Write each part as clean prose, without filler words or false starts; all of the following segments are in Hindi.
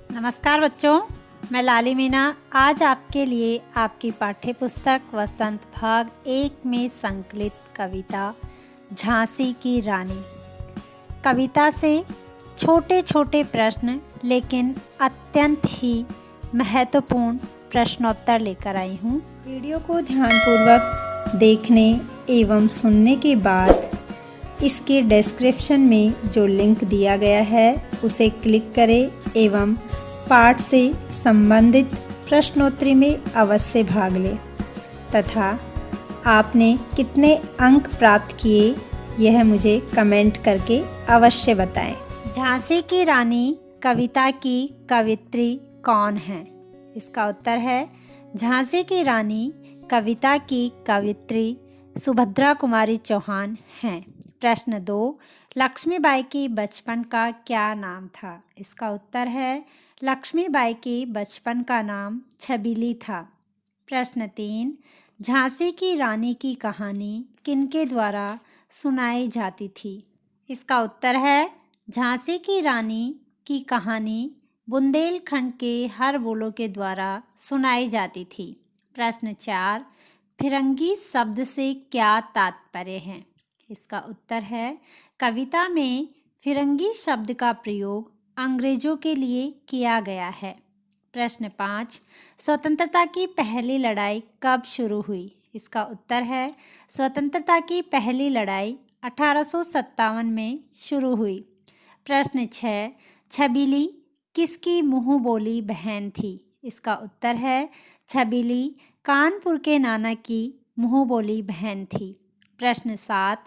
नमस्कार बच्चों, मैं लाली मीना आज आपके लिए आपकी पाठ्य पुस्तक वसंत भाग 1 में संकलित कविता झांसी की रानी कविता से छोटे छोटे प्रश्न लेकिन अत्यंत ही महत्वपूर्ण प्रश्नोत्तर लेकर आई हूँ। वीडियो को ध्यानपूर्वक देखने एवं सुनने के बाद इसके डिस्क्रिप्शन में जो लिंक दिया गया है उसे क्लिक करें एवं पाठ से संबंधित प्रश्नोत्तरी में अवश्य भाग लें तथा आपने कितने अंक प्राप्त किए यह मुझे कमेंट करके अवश्य बताएं। झांसी की रानी कविता की कवित्री कौन है? इसका उत्तर है झांसी की रानी कविता की कवित्री सुभद्रा कुमारी चौहान हैं। प्रश्न 2, लक्ष्मीबाई की बचपन का क्या नाम था? इसका उत्तर है लक्ष्मीबाई की बचपन का नाम छबीली था। प्रश्न 3, झांसी की रानी की कहानी किनके द्वारा सुनाई जाती थी? इसका उत्तर है झांसी की रानी की कहानी बुंदेलखंड के हर बोलों के द्वारा सुनाई जाती थी। प्रश्न 4, फिरंगी शब्द से क्या तात्पर्य है? इसका उत्तर है कविता में फिरंगी शब्द का प्रयोग अंग्रेजों के लिए किया गया है। प्रश्न 5, स्वतंत्रता की पहली लड़ाई कब शुरू हुई? इसका उत्तर है स्वतंत्रता की पहली लड़ाई 1857 में शुरू हुई। प्रश्न 6, छबीली किसकी मुँह बोली बहन थी? इसका उत्तर है छबीली कानपुर के नाना की मुँह बोली बहन थी। प्रश्न 7,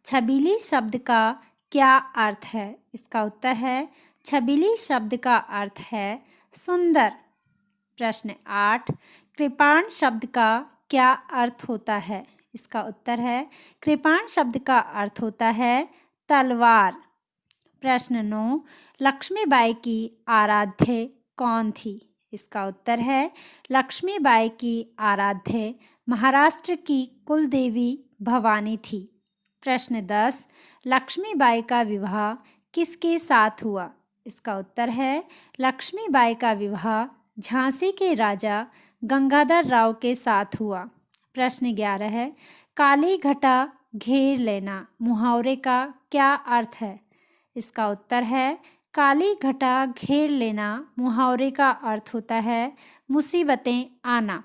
छबीली शब्द का क्या अर्थ है? इसका उत्तर है छबीली शब्द का अर्थ है सुंदर। प्रश्न 8, कृपाण शब्द का क्या अर्थ होता है? इसका उत्तर है कृपाण शब्द का अर्थ होता है तलवार। प्रश्न 9, लक्ष्मीबाई की आराध्य कौन थी? इसका उत्तर है लक्ष्मीबाई की आराध्य महाराष्ट्र की कुलदेवी भवानी थी। प्रश्न 10, लक्ष्मीबाई का विवाह किसके साथ हुआ? इसका उत्तर है लक्ष्मीबाई का विवाह झांसी के राजा गंगाधर राव के साथ हुआ। प्रश्न 11 है, काली घटा घेर लेना मुहावरे का क्या अर्थ है? इसका उत्तर है काली घटा घेर लेना मुहावरे का अर्थ होता है मुसीबतें आना।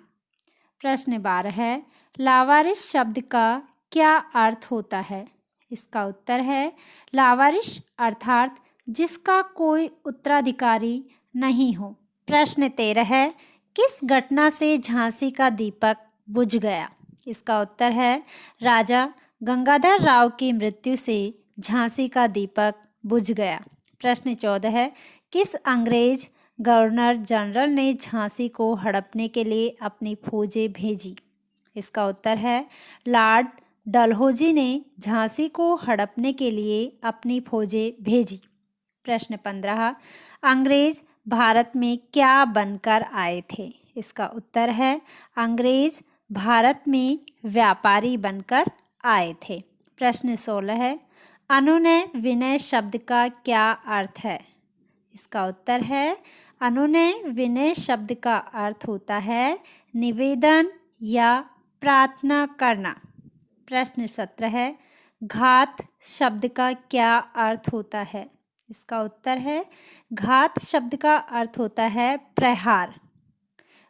प्रश्न 12 है, लावारिस शब्द का क्या अर्थ होता है? इसका उत्तर है लावारिस अर्थात जिसका कोई उत्तराधिकारी नहीं हो। प्रश्न 13 है, किस घटना से झांसी का दीपक बुझ गया? इसका उत्तर है राजा गंगाधर राव की मृत्यु से झांसी का दीपक बुझ गया। प्रश्न 14 है, किस अंग्रेज गवर्नर जनरल ने झांसी को हड़पने के लिए अपनी फौजें भेजी? इसका उत्तर है लॉर्ड डलहौजी ने झांसी को हड़पने के लिए अपनी फौजें भेजी। प्रश्न 15, अंग्रेज भारत में क्या बनकर आए थे? इसका उत्तर है अंग्रेज भारत में व्यापारी बनकर आए थे। प्रश्न 16 है, अनुनय विनय शब्द का क्या अर्थ है? इसका उत्तर है अनुनय विनय शब्द का अर्थ होता है निवेदन या प्रार्थना करना। प्रश्न 17 है, घात शब्द का क्या अर्थ होता है? इसका उत्तर है घात शब्द का अर्थ होता है प्रहार।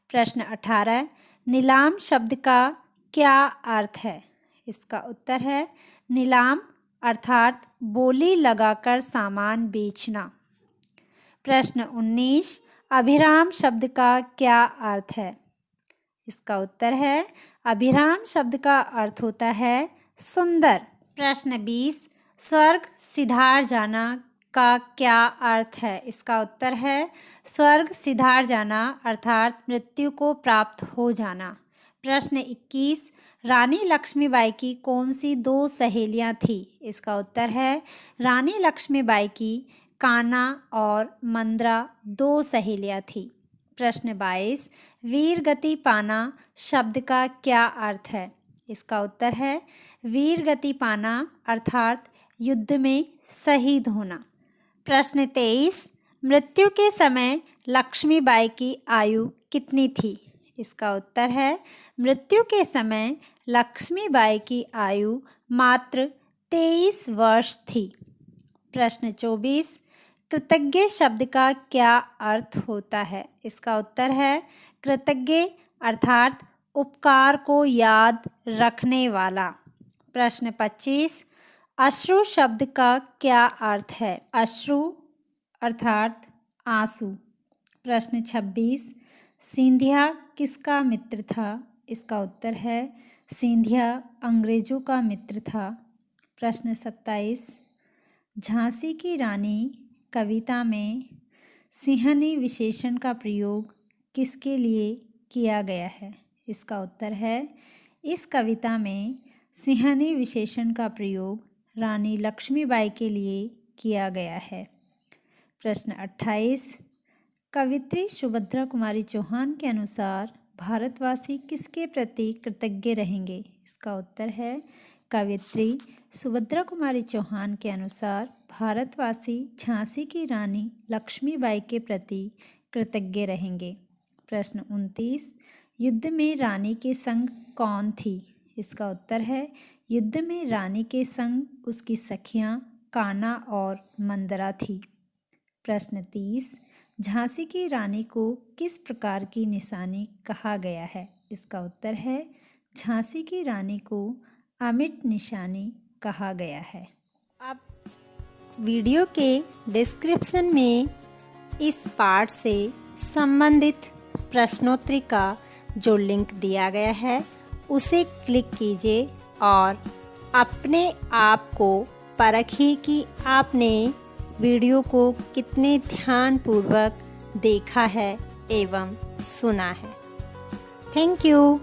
प्रश्न 18, नीलाम शब्द का क्या अर्थ है? इसका उत्तर है नीलाम अर्थात बोली लगाकर सामान बेचना। प्रश्न 19, अभिराम शब्द का क्या अर्थ है? इसका उत्तर है अभिराम शब्द का अर्थ होता है सुंदर। प्रश्न 20, स्वर्ग सिधार जाना का क्या अर्थ है? इसका उत्तर है स्वर्ग सिधार जाना अर्थात मृत्यु को प्राप्त हो जाना। प्रश्न 21, रानी लक्ष्मीबाई की कौन सी 2 सहेलियां थी? इसका उत्तर है रानी लक्ष्मीबाई की कान्हा और मंद्रा 2 सहेलियां थी। प्रश्न 22, वीर गति पाना शब्द का क्या अर्थ है? इसका उत्तर है वीर गति पाना अर्थात युद्ध में शहीद होना। प्रश्न 23, मृत्यु के समय लक्ष्मीबाई की आयु कितनी थी? इसका उत्तर है मृत्यु के समय लक्ष्मीबाई की आयु मात्र 23 वर्ष थी। प्रश्न 24, कृतज्ञ शब्द का क्या अर्थ होता है? इसका उत्तर है कृतज्ञ अर्थात उपकार को याद रखने वाला। प्रश्न 25, अश्रु शब्द का क्या अर्थ है? अश्रु अर्थात आंसू। प्रश्न 26, सिंधिया किसका मित्र था? इसका उत्तर है सिंधिया अंग्रेजों का मित्र था। प्रश्न 27, झांसी की रानी कविता में सिंहनी विशेषण का प्रयोग किसके लिए किया गया है? इसका उत्तर है इस कविता में सिंहनी विशेषण का प्रयोग रानी लक्ष्मीबाई के लिए किया गया है। प्रश्न 28, कवित्री सुभद्रा कुमारी चौहान के अनुसार भारतवासी किसके प्रति कृतज्ञ रहेंगे? इसका उत्तर है कवित्री सुभद्रा कुमारी चौहान के अनुसार भारतवासी झांसी की रानी लक्ष्मीबाई के प्रति कृतज्ञ रहेंगे। प्रश्न 29, युद्ध में रानी के संग कौन थी? इसका उत्तर है युद्ध में रानी के संग उसकी सखियां कान्हा और मंदरा थी। प्रश्न 30, झांसी की रानी को किस प्रकार की निशानी कहा गया है? इसका उत्तर है झांसी की रानी को अमिट निशानी कहा गया है। अब वीडियो के डिस्क्रिप्शन में इस पाठ से संबंधित प्रश्नोत्तरी का जो लिंक दिया गया है उसे क्लिक कीजिए और अपने आप को परखिए कि आपने वीडियो को कितने ध्यानपूर्वक देखा है एवं सुना है। Thank you.